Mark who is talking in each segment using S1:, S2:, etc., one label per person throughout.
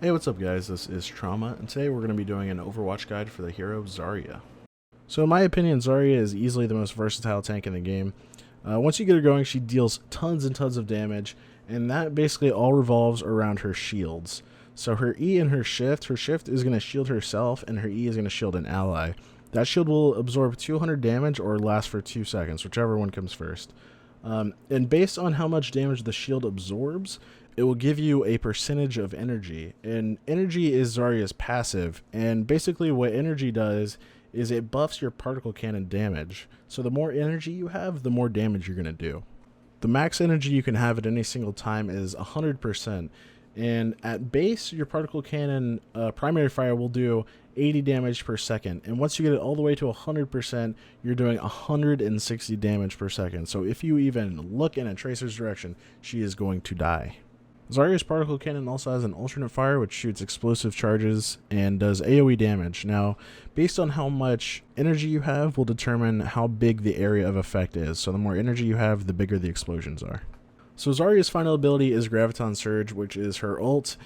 S1: Hey, what's up guys, this is Trauma, and today we're going to be doing an Overwatch guide for the hero ZARYA. So in my opinion, ZARYA is easily the most versatile tank in the game. Once you get her going, she deals tons and tons of damage, and that basically all revolves around her shields. So her E and her shift is going to shield herself, and her E is going to shield an ally. That shield will absorb 200 damage or last for 2 seconds, whichever one comes first. And based on how much damage the shield absorbs, it will give you a percentage of energy. And energy is Zarya's passive, and basically what energy does is it buffs your particle cannon damage. So the more energy you have, the more damage you're going to do. The max energy you can have at any single time is 100%. And at base, your particle cannon primary fire will do 80 damage per second. And once you get it all the way to 100%, you're doing 160 damage per second. So if you even look in a Tracer's direction, she is going to die. Zarya's particle cannon also has an alternate fire, which shoots explosive charges and does AoE damage. Now, based on how much energy you have will determine how big the area of effect is. So the more energy you have, the bigger the explosions are. So Zarya's final ability is Graviton Surge, which is her ult.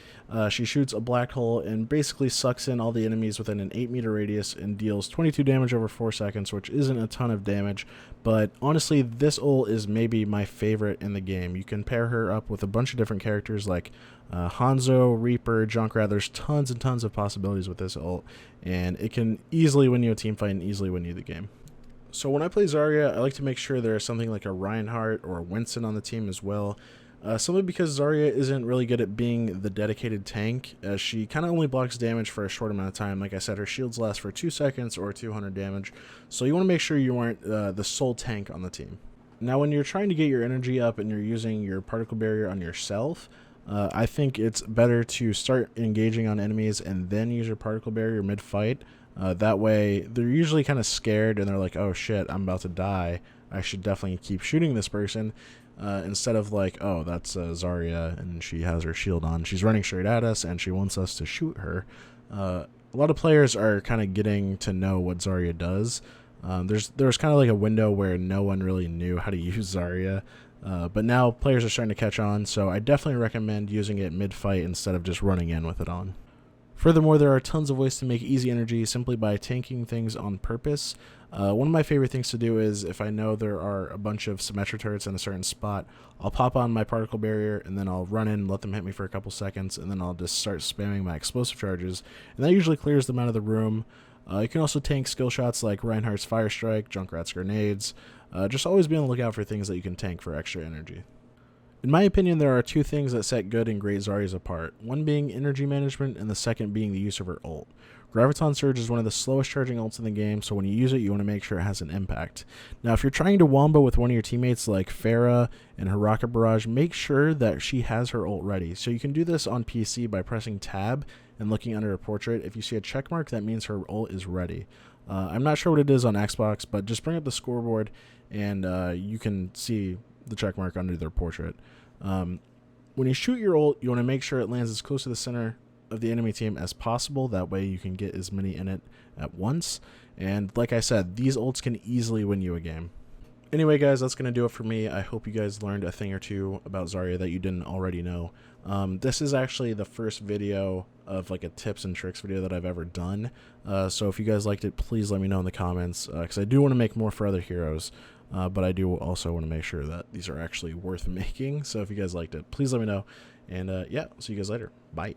S1: She shoots a black hole and basically sucks in all the enemies within an 8-meter radius and deals 22 damage over 4 seconds, which isn't a ton of damage. But honestly, this ult is maybe my favorite in the game. You can pair her up with a bunch of different characters like Hanzo, Reaper, Junkrat. There's tons and tons of possibilities with this ult, and it can easily win you a team fight and easily win you the game. So when I play Zarya, I like to make sure there's something like a Reinhardt or a Winston on the team as well. Simply because Zarya isn't really good at being the dedicated tank, as she kind of only blocks damage for a short amount of time. Like I said, her shields last for 2 seconds or 200 damage, so you want to make sure you aren't the sole tank on the team. Now when you're trying to get your energy up and you're using your particle barrier on yourself, I think it's better to start engaging on enemies and then use your particle barrier mid-fight. That way, they're usually kind of scared and they're like, oh shit, I'm about to die. I should definitely keep shooting this person. Instead of like, oh, that's Zarya and she has her shield on. She's running straight at us and she wants us to shoot her. A lot of players are kind of getting to know what Zarya does. There's kind of like a window where no one really knew how to use Zarya. But now players are starting to catch on, so I definitely recommend using it mid-fight instead of just running in with it on. Furthermore, there are tons of ways to make easy energy simply by tanking things on purpose. One of my favorite things to do is if I know there are a bunch of Symmetra turrets in a certain spot, I'll pop on my particle barrier and then I'll run in and let them hit me for a couple seconds, and then I'll just start spamming my explosive charges, and that usually clears them out of the room. You can also tank skill shots like Reinhardt's Fire Strike, Junkrat's Grenades. Just always be on the lookout for things that you can tank for extra energy. In my opinion, there are 2 things that set good and great Zaryas apart, one being energy management and the second being the use of her ult. Graviton Surge is one of the slowest charging ults in the game, so when you use it, you want to make sure it has an impact. Now, if you're trying to wombo with one of your teammates like Pharah and her Rocket Barrage, make sure that she has her ult ready. So you can do this on PC by pressing Tab and looking under a portrait. If you see a check mark, that means her ult is ready. I'm not sure what it is on Xbox, but just bring up the scoreboard and you can see the check mark under their portrait. When you shoot your ult, you want to make sure it lands as close to the center of the enemy team as possible. That way you can get as many in it at once. And like I said, these ults can easily win you a game. Anyway, guys, that's going to do it for me. I hope you guys learned a thing or two about Zarya that you didn't already know. This is actually the first video of like a tips and tricks video that I've ever done. So if you guys liked it, please let me know in the comments, because I do want to make more for other heroes. But I do also want to make sure that these are actually worth making. So if you guys liked it, please let me know. And yeah, see you guys later. Bye.